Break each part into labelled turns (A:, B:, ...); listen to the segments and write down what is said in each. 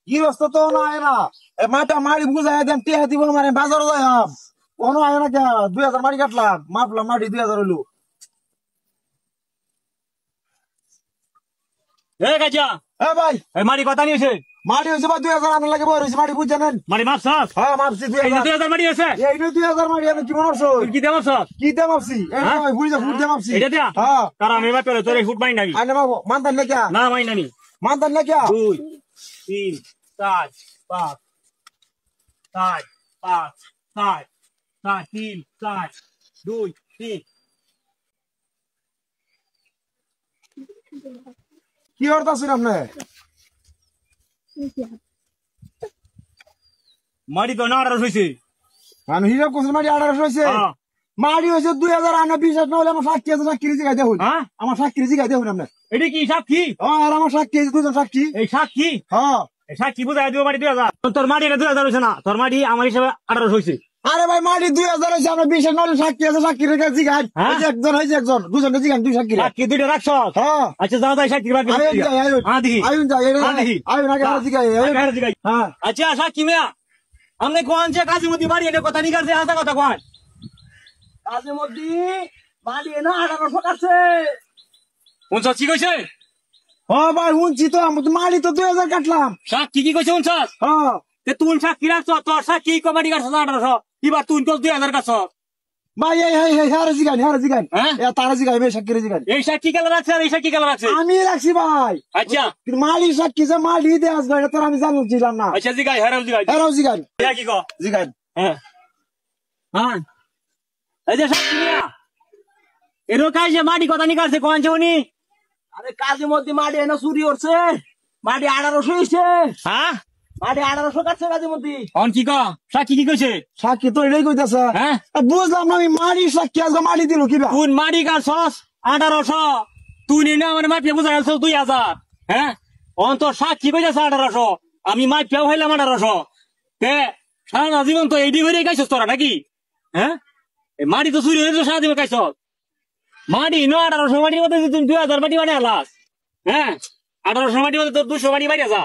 A: গৃহস্থ তো নয় না মাটা মাড়ি বুঝাই দেন টেহা দিব মানে বাজার যাইম কোনো আয় না কে 2000 মাড়ি কাটলাম মাপলাম মাটি 2000 হইলো।
B: কাজা
A: ভাই
B: মারি কথা নিয়েছে
A: মাটি হয়েছে ভাই 2000 আমার লাগে বই রয়েছে মাটি বুঝ জানেন
B: মারি মাপছ
A: হ্যাঁ মাপছি 2000
B: মারি আছে
A: এই 2000 মাটি আমি কি মাপছো
B: কি দিয়ে মাপছ
A: কি দিয়ে মাপছি এই বুঝা ফুট দিয়ে মাপছি
B: এটা দিয়া
A: হ্যাঁ
B: কারণ আমি মাপে তোরে ফুট মাই নাবি
A: আইনা মাপো মানতান না কে
B: না মাই নানি
A: মানতান না কে
B: 2 3 4 5 4 5 6 7 3 4 2 3
A: কি করতেছেন আপনি
B: মারি তো না আড়ার হইছে
A: আমি হিসাব করছি মাটি 1800 হয়েছে মাটি হয়েছে 2000 আনা বিশ্বাস না হলে আমার সাক্ষী আছে সাক্ষী জিগাই দেখুন আমার সাক্ষী জিগাই দেখুন আপনার
B: এটা কি সাক্ষী
A: আর আমার সাক্ষী আছে দুজন সাক্ষী
B: এই সাক্ষী
A: হ্যাঁ
B: সাক্ষী বুঝাই দিব মাটি 2000 তোর মাটি 2000 হইছে না তোর মাটি আমার হিসাবে 18 হইছে
A: আরে ভাই মাটি 2000 হয়েছে আমরা বিশ্বাস না হলে সাক্ষী আছে সাক্ষী রেখে জিগাই একজন হয়েছে একজন দুজন জিগান দুই সাক্ষী
B: সাক্ষী দুইটা রাখছ
A: হ্যাঁ
B: আচ্ছা যাও যাই সাক্ষী বাকি
A: আইন যাই আইন আগে জিগাই হ্যাঁ
B: আচ্ছা সাক্ষী মিয়া আমনে কোন যে কাজী মতি বাড়ি এটা কথা নিকাছে হাসা কথা কোন কাজী মতি বাড়ি না 1800 কাটছে কোন সাক্ষী কইছে
A: হ্যাঁ ভাই শুনছি তো মাটি তো 2000 কাটলাম
B: সাক্ষী কি কইছে শুনছ
A: হ্যাঁ
B: তুই সাক্ষী রাখছ তোর সাক্ষী কমাটি কাটছ 1800 এবার তুই তো 2000 কাটছ
A: ভাই এই হারে জিগান তারা জিগাই আমি সাক্ষী জিগান
B: এই সাক্ষী কেন রাখছে আর এই সাক্ষী কেন রাখছে
A: আমি রাখছি ভাই
B: আচ্ছা
A: মালি সাক্ষী যে মালি দে আসবে এটা তো আমি জানছিলাম না
B: আচ্ছা জিগাই হারাও
A: জিগান
B: কি কো
A: জিগান
B: হ্যাঁ হ্যাঁ এই যে সাক্ষী মিয়া এরো কাজ যে মাটি কথা নিকাছে কোন যে উনি
C: আরে কাজের মধ্যে মাটি এনে চুরি করছে মাটি 1800 হয়েছে
B: হ্যাঁ
C: মাটি 1800 কাটছে কাজের মধ্যে
B: অন কি কো সাক্ষী কি কইছে
A: সাক্ষী তো এটাই কইতাছে
B: হ্যাঁ
A: বুঝলাম না আমি মারি সাক্ষী আজকে মারি দিল কিবা
B: তুই মাটি কাটছস 1800 তুই না আমার মাপে বুঝা গেছ 2000 হ্যাঁ অন তো সাক্ষী কইতাছে 1800 আমি মাপেও হইলাম 1800 তে সারা জীবন তো এইডি হইরে গাইছস তোরা নাকি হ্যাঁ এই মাটি তো চুরি হইছে সারা জীবন গাইছস মাটি ন 1800 মাটির মধ্যে তুই 2000 মাটি বানাই আলাস হ্যাঁ 1800 মাটির মধ্যে তোর 200 মাটি বাইরে যা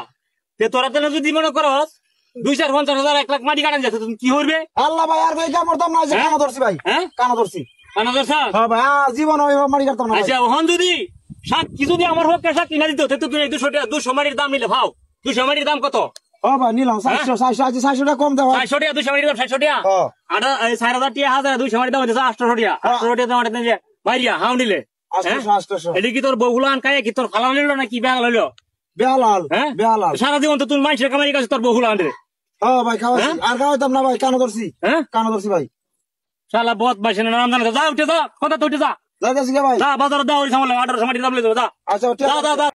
B: তে তোরা তো যদি মনে করস 250,000 1 লাখ মাটি কাটান যাচ্ছে তুমি কি করবে
A: আল্লাহ ভাই আর ভাই কামড়তাম না যে কানা ধরছি ভাই
B: হ্যাঁ
A: কানা ধরছি
B: কানা ধরছ
A: হ্যাঁ ভাই জীবন ওই মাটি কাটতাম না
B: আচ্ছা হন যদি সাক্ষী যদি আমার পক্ষে সাক্ষী না দিত তো তুই 200 মাটির দাম নিলে ভাও 200 মাটির দাম কত
A: ও ভাই নিলাম 400 টাকা কম দাও
B: 400 টাকা 200 মাটির দাম 400 টাকা আটা 4000 টাকা 200 মাটির দাম হচ্ছে 800 টাকা 800 টাকা দাম এটা মাইরিয়া হাউ নিলে
A: 800
B: এটা কি তোর বহুলান কায়ে কি তোর ফালা নিল না কি বেহাল হইলো
A: বেহালাল
B: হ্যাঁ
A: বেহালাল
B: সারা জীবন তো তুই মানুষের কামাই কাছে তোর বহুলান রে
A: হ্যাঁ ভাই খাওয়াছি আর খাওয়াইতাম না ভাই কানা ধরছি
B: হ্যাঁ
A: কানা ধরছি ভাই
B: শালা বহুত বাইছে না নাম জানা যা উঠে যা কথা তো উঠে যা
A: যাইতাছি ভাই
B: যা বাজারে দাও ওই সামনে 1800 মাটির দাম লই যা
A: আচ্ছা
B: যা যা